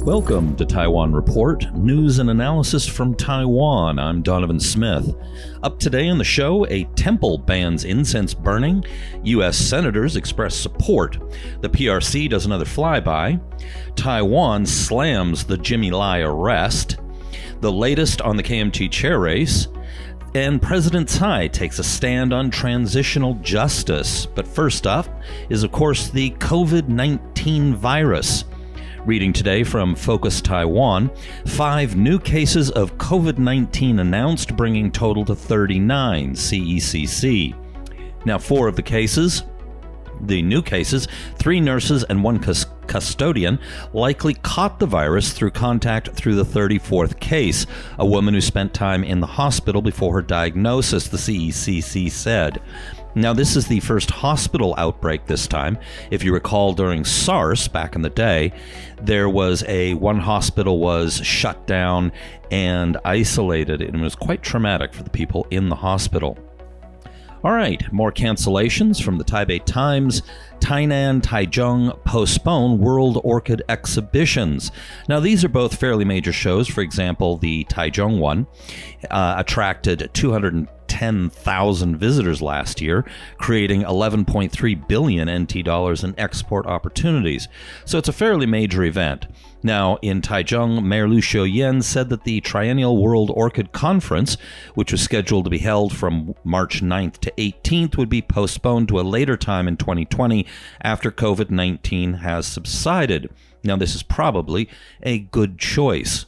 Welcome to Taiwan Report, news and analysis from Taiwan. I'm Donovan Smith. Up today on the show, a temple bans incense burning, U.S. senators express support, the PRC does another flyby, Taiwan slams the Jimmy Lai arrest, the latest on the KMT chair race, and President Tsai takes a stand on transitional justice. But first up is, of course, the COVID-19 virus. Reading today from Focus Taiwan, 5 new cases of COVID-19 announced, bringing total to 39 CECC. Now, 4 of the new cases, 3 nurses and 1 custodian, likely caught the virus through contact through the 34th case, a woman who spent time in the hospital before her diagnosis, the CECC said. Now, this is the first hospital outbreak this time. If you recall, during SARS back in the day, there was one hospital was shut down and isolated, and it was quite traumatic for the people in the hospital. All right, more cancellations from the Taipei Times. Tainan, Taichung postpone World Orchid exhibitions. Now, these are both fairly major shows. For example, the Taichung one attracted 210,000 visitors last year, creating 11.3 billion NT dollars in export opportunities. So it's a fairly major event. Now, in Taichung, Mayor Lu Xiuyan said that the Triennial World Orchid Conference, which was scheduled to be held from March 9th to 18th, would be postponed to a later time in 2020 after COVID-19 has subsided. Now, this is probably a good choice.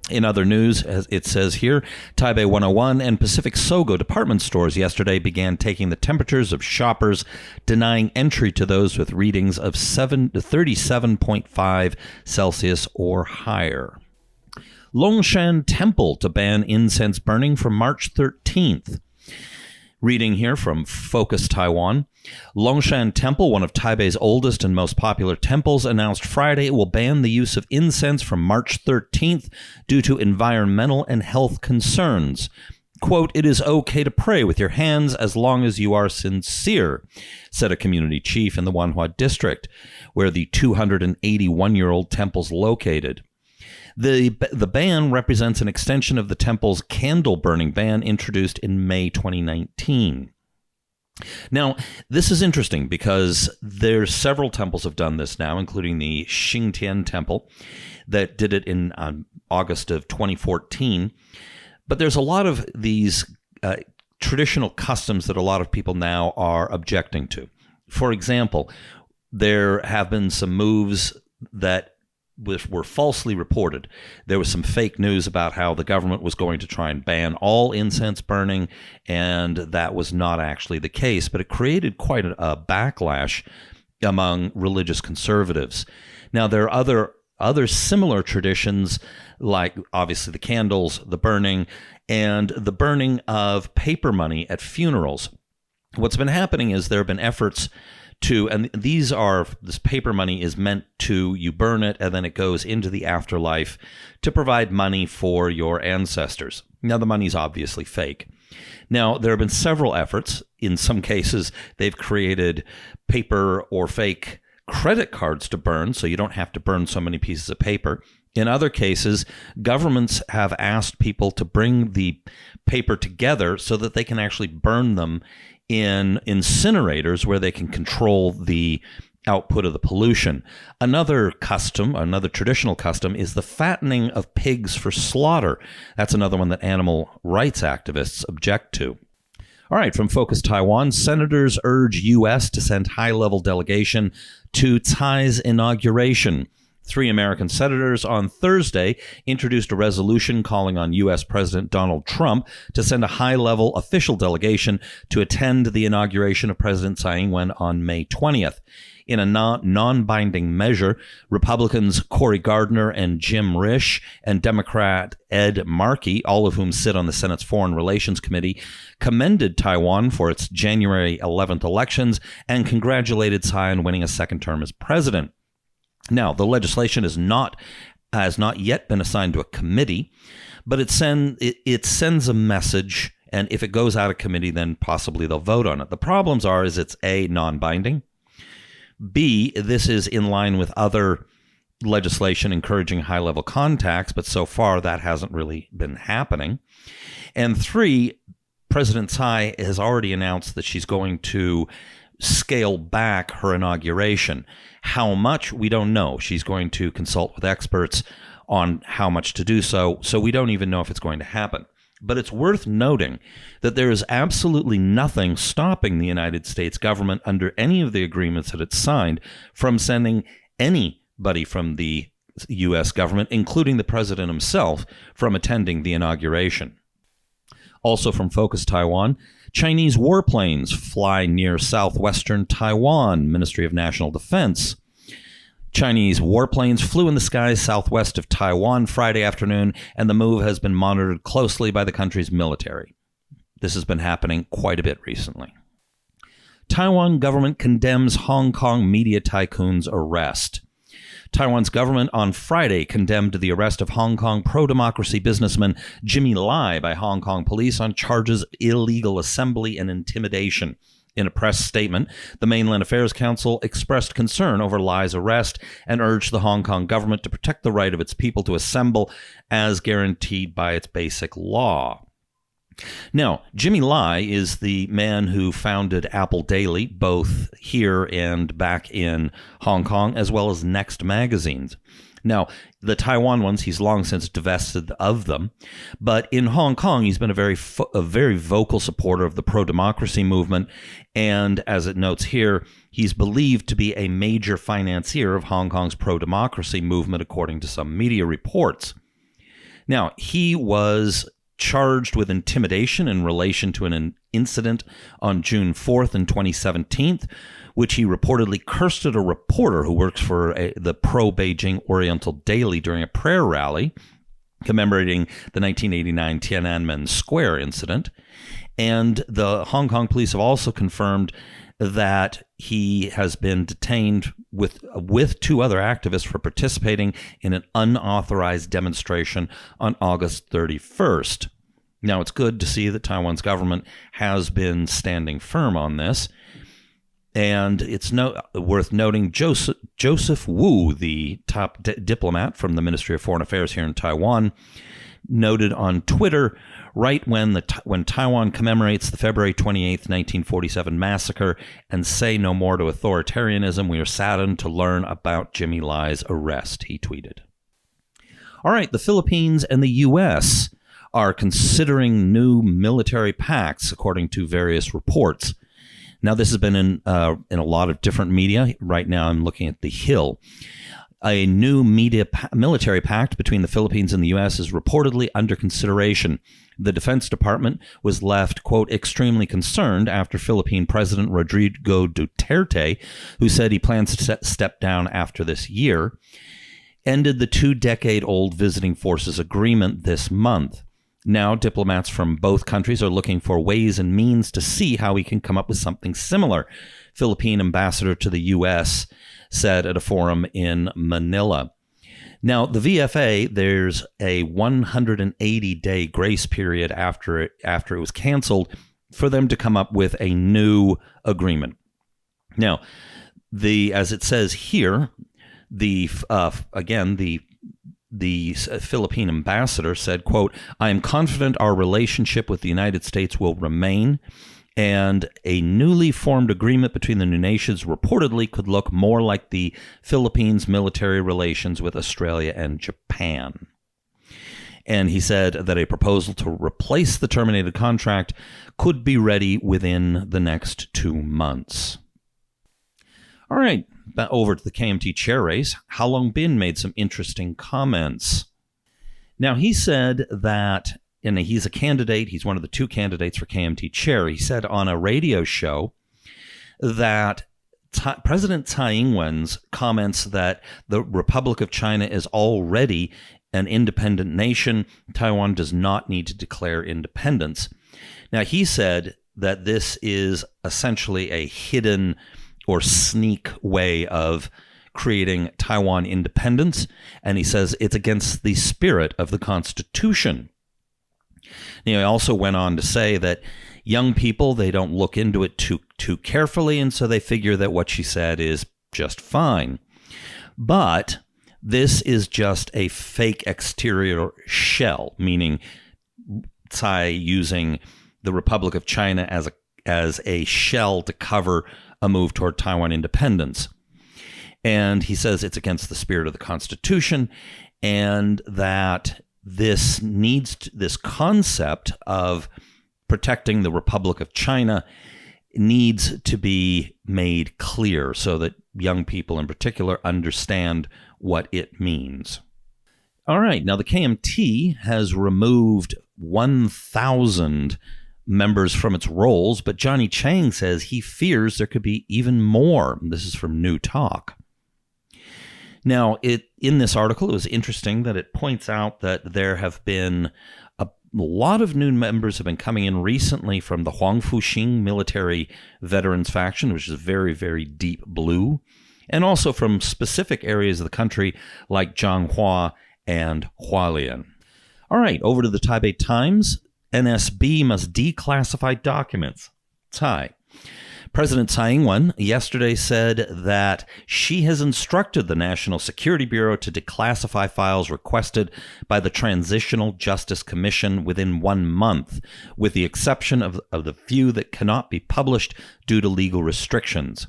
In other news, as it says here, Taipei 101 and Pacific Sogo department stores yesterday began taking the temperatures of shoppers, denying entry to those with readings of 37.5 Celsius or higher. Longshan Temple to ban incense burning from March 13th. Reading here from Focus Taiwan, Longshan Temple, one of Taipei's oldest and most popular temples, announced Friday it will ban the use of incense from March 13th due to environmental and health concerns. Quote, "It is okay to pray with your hands as long as you are sincere," said a community chief in the Wanhua district, where the 281-year-old temple's located. The ban represents an extension of the temple's candle-burning ban introduced in May 2019. Now, this is interesting because there's several temples have done this now, including the Xingtian Temple that did it in August of 2014. But there's a lot of these traditional customs that a lot of people now are objecting to. For example, there have been some moves that were falsely reported. There was some fake news about how the government was going to try and ban all incense burning, and that was not actually the case, but it created quite a backlash among religious conservatives. Now, there are other similar traditions, like obviously the candles, the burning, and the burning of paper money at funerals. What's been happening is there have been efforts and this paper money is meant to, you burn it and then it goes into the afterlife to provide money for your ancestors. Now, the money's obviously fake. Now, there have been several efforts. In some cases, they've created paper or fake credit cards to burn, so you don't have to burn so many pieces of paper. In other cases, governments have asked people to bring the paper together so that they can actually burn them in incinerators where they can control the output of the pollution. Another traditional custom is the fattening of pigs for slaughter. That's another one that animal rights activists object to. All right, from Focus Taiwan, senators urge U.S. to send high-level delegation to Tsai's inauguration. 3 American senators on Thursday introduced a resolution calling on U.S. President Donald Trump to send a high-level official delegation to attend the inauguration of President Tsai Ing-wen on May 20th. In a non-binding measure, Republicans Cory Gardner and Jim Risch and Democrat Ed Markey, all of whom sit on the Senate's Foreign Relations Committee, commended Taiwan for its January 11th elections and congratulated Tsai on winning a second term as president. Now, the legislation has not yet been assigned to a committee, but it sends a message, and if it goes out of committee, then possibly they'll vote on it. The problems is it's A, non-binding, B, this is in line with other legislation encouraging high-level contacts, but so far that hasn't really been happening. And 3, President Tsai has already announced that she's going to scale back her inauguration. How much, we don't know. She's going to consult with experts on how much to do so we don't even know if it's going to happen. But it's worth noting that there is absolutely nothing stopping the United States government under any of the agreements that it's signed from sending anybody from the U.S. government, including the president himself, from attending the inauguration. Also from Focus Taiwan, Chinese warplanes fly near southwestern Taiwan, Ministry of National Defense. Chinese warplanes flew in the skies southwest of Taiwan Friday afternoon, and the move has been monitored closely by the country's military. This has been happening quite a bit recently. Taiwan government condemns Hong Kong media tycoon's arrest. Taiwan's government on Friday condemned the arrest of Hong Kong pro-democracy businessman Jimmy Lai by Hong Kong police on charges of illegal assembly and intimidation. In a press statement, the Mainland Affairs Council expressed concern over Lai's arrest and urged the Hong Kong government to protect the right of its people to assemble as guaranteed by its basic law. Now, Jimmy Lai is the man who founded Apple Daily, both here and back in Hong Kong, as well as Next magazines. Now, the Taiwan ones, he's long since divested of them. But in Hong Kong, he's been a very vocal supporter of the pro-democracy movement. And as it notes here, he's believed to be a major financier of Hong Kong's pro-democracy movement, according to some media reports. Now, he was charged with intimidation in relation to an incident on June 4th in 2017, which he reportedly cursed at a reporter who works for the pro-Beijing Oriental Daily during a prayer rally commemorating the 1989 Tiananmen Square incident. And the Hong Kong police have also confirmed that he has been detained with 2 other activists for participating in an unauthorized demonstration on August 31st. Now, it's good to see that Taiwan's government has been standing firm on this. And it's worth noting Joseph Wu, the top diplomat from the Ministry of Foreign Affairs here in Taiwan, noted on Twitter right when Taiwan commemorates the February 28, 1947 massacre and say no more to authoritarianism, we are saddened to learn about Jimmy Lai's arrest, he tweeted. All right, the Philippines and the U.S. are considering new military pacts, according to various reports. Now, this has been in a lot of different media. Right now, I'm looking at The Hill. A new military pact between the Philippines and the U.S. is reportedly under consideration. The Defense Department was left, quote, extremely concerned after Philippine President Rodrigo Duterte, who said he plans to step down after this year, ended the 2-decade-old visiting forces agreement this month. Now, diplomats from both countries are looking for ways and means to see how we can come up with something similar, Philippine ambassador to the U.S. said at a forum in Manila. Now, the VFA, there's a 180-day grace period after it was canceled for them to come up with a new agreement. Now, as it says here, the Philippine ambassador said, quote, I am confident our relationship with the United States will remain, and a newly formed agreement between the new nations reportedly could look more like the Philippines' military relations with Australia and Japan. And he said that a proposal to replace the terminated contract could be ready within the next 2 months. All right. Over to the KMT chair race, Ha Long-bin made some interesting comments. Now, he said that, and he's a candidate, he's one of the 2 candidates for KMT chair. He said on a radio show that President Tsai Ing-wen's comments that the Republic of China is already an independent nation, Taiwan does not need to declare independence. Now, he said that this is essentially a hidden or sneak way of creating Taiwan independence, and he says it's against the spirit of the Constitution. He also went on to say that young people, they don't look into it too carefully, and so they figure that what she said is just fine. But This is just a fake exterior shell, meaning Tsai using the Republic of China as a shell to cover a move toward Taiwan independence. And he says it's against the spirit of the Constitution, and that this concept of protecting the Republic of China needs to be made clear so that young people in particular understand what it means. All right, now the KMT has removed 1,000 members from its rolls, but Johnny Chang says he fears there could be even more. This is from New Talk. Now, in this article, it was interesting that it points out that there have been a lot of new members have been coming in recently from the Huangfuxing military veterans faction, which is very, very deep blue, and also from specific areas of the country like Zhanghua and Hualien. All right, over to the Taipei Times. NSB must declassify documents. Tsai. President Tsai Ing-wen yesterday said that she has instructed the National Security Bureau to declassify files requested by the Transitional Justice Commission within 1 month, with the exception of the few that cannot be published due to legal restrictions.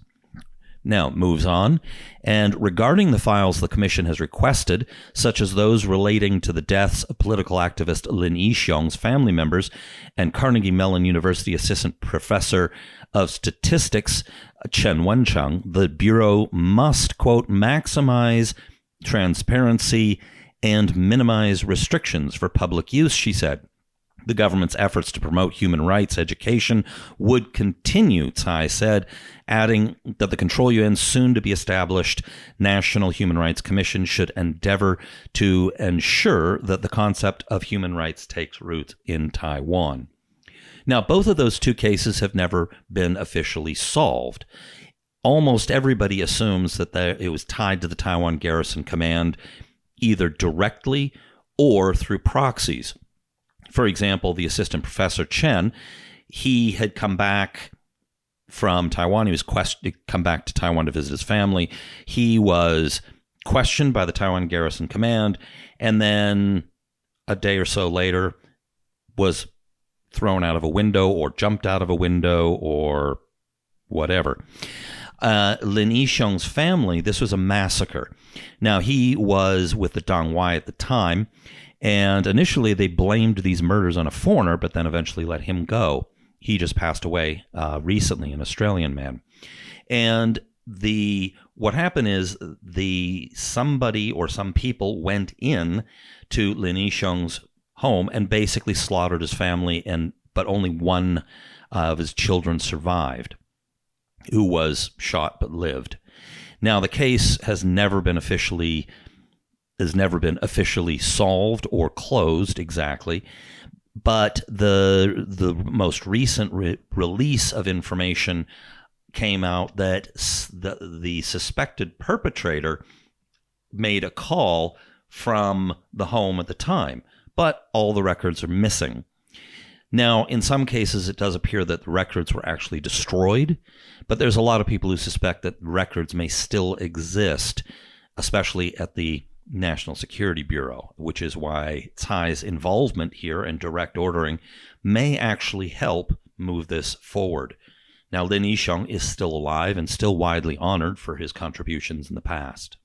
Now, it moves on, and regarding the files the commission has requested, such as those relating to the deaths of political activist Lin Yixiong's family members and Carnegie Mellon University Assistant Professor of Statistics Chen Wencheng, the Bureau must, quote, maximize transparency and minimize restrictions for public use, she said. The government's efforts to promote human rights education would continue, Tsai said, adding that the Control Yuan soon-to-be-established National Human Rights Commission should endeavor to ensure that the concept of human rights takes root in Taiwan. Now, both of those two cases have never been officially solved. Almost everybody assumes that it was tied to the Taiwan Garrison Command, either directly or through proxies. For example, the assistant professor Chen, he had come back from Taiwan. He was come back to Taiwan to visit his family. He was questioned by the Taiwan Garrison Command, and then a day or so later was thrown out of a window or jumped out of a window or whatever. Lin Yixiong's family, this was a massacre. Now, he was with the Dongwai at the time, and initially they blamed these murders on a foreigner, but then eventually let him go. He just passed away recently, an Australian man. And what happened is somebody or some people went in to Lin Yixiong's home and basically slaughtered his family, but only one of his children survived, who was shot but lived. Now, the case has never been officially solved or closed exactly, but the most recent release of information came out that the suspected perpetrator made a call from the home at the time, but all the records are missing. Now, in some cases, it does appear that the records were actually destroyed, but there's a lot of people who suspect that records may still exist, especially at the National Security Bureau, which is why Tsai's involvement here and direct ordering may actually help move this forward. Now, Lin Yixiong is still alive and still widely honored for his contributions in the past.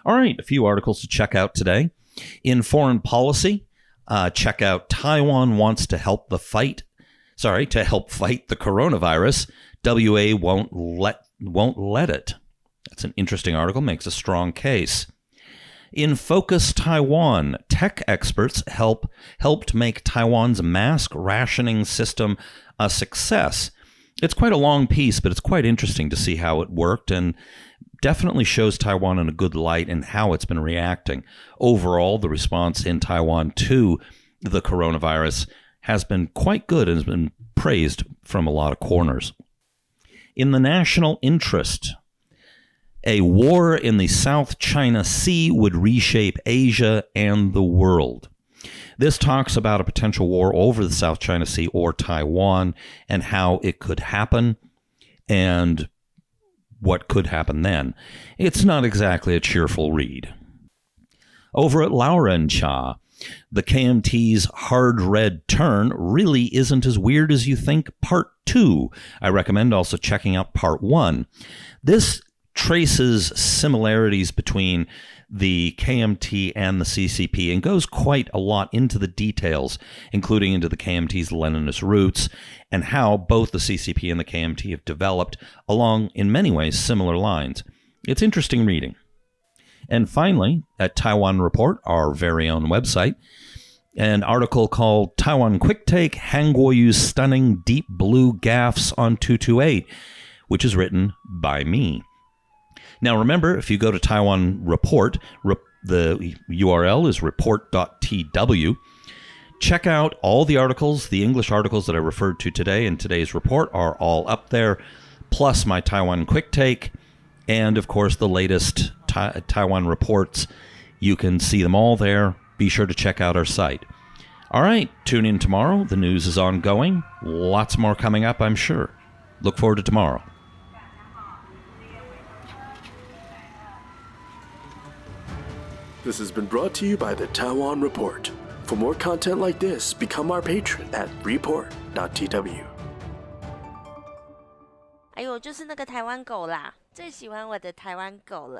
All right, a few articles to check out today. In foreign policy, check out Taiwan wants to help fight the coronavirus. WA won't let it. That's an interesting article, makes a strong case. In Focus Taiwan, tech experts helped make Taiwan's mask rationing system a success. It's quite a long piece, but it's quite interesting to see how it worked and definitely shows Taiwan in a good light and how it's been reacting. Overall, the response in Taiwan to the coronavirus has been quite good and has been praised from a lot of corners. In the national interest, a war in the South China Sea would reshape Asia and the world. This talks about a potential war over the South China Sea or Taiwan and how it could happen and what could happen then. It's not exactly a cheerful read. Over at Laoren the KMT's hard red turn really isn't as weird as you think. Part 2. I recommend also checking out Part 1. This traces similarities between the KMT and the CCP and goes quite a lot into the details, including into the KMT's Leninist roots and how both the CCP and the KMT have developed along, in many ways, similar lines. It's interesting reading. And finally, at Taiwan Report, our very own website, an article called Taiwan Quick Take, Han Guoyu's Stunning Deep Blue Gaffes on 228, which is written by me. Now, remember, if you go to Taiwan Report, the URL is report.tw. Check out all the articles. The English articles that I referred to today in today's report are all up there, plus my Taiwan Quick Take, and, of course, the latest Taiwan reports. You can see them all there. Be sure to check out our site. All right, tune in tomorrow. The news is ongoing. Lots more coming up, I'm sure. Look forward to tomorrow. This has been brought to you by the Taiwan Report. For more content like this, become our patron at report.tw. 哎呦，就是那个台湾狗啦，最喜欢我的台湾狗了。